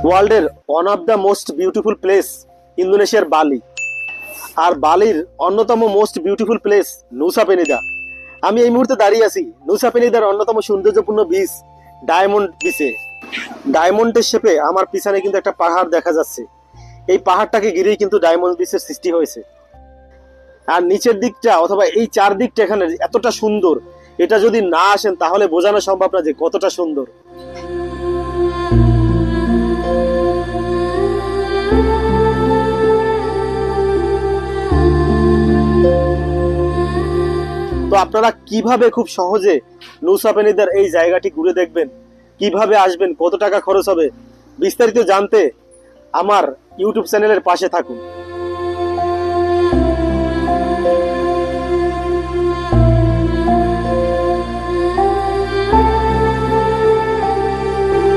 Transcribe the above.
ওয়ার্ল্ডের one of the most beautiful place ইন্দোনেশিয়ার বালি। আর বালির অন্যতম মোস্ট বিউটিফুল প্লেস নুসা পেনিদা। আমি এই মুহূর্তে দাঁড়িয়ে আছি নুসা পেনিদার অন্যতম সৌন্দর্যপূর্ণ বিচ ডায়মন্ড বিচে। ডায়মন্ডের শেপে আমার পিছনে কিন্তু একটা পাহাড় দেখা যাচ্ছে। এই পাহাড়টাকে ঘিরেই কিন্তু ডায়মন্ড বিচের সৃষ্টি হয়েছে। আর নিচের দিকটা অথবা এই চারদিকটা এখানে এতটা সুন্দর, এটা যদি না আসেন তাহলে বোঝানো সম্ভব না যে কতটা সুন্দর। তো আপনারা কিভাবে খুব সহজে নুসা পেনিদার এই জায়গাটি ঘুরে দেখবেন, কিভাবে আসবেন, কত টাকা খরচ হবে, বিস্তারিত জানতে আমার ইউটিউব চ্যানেলের পাশে থাকুন।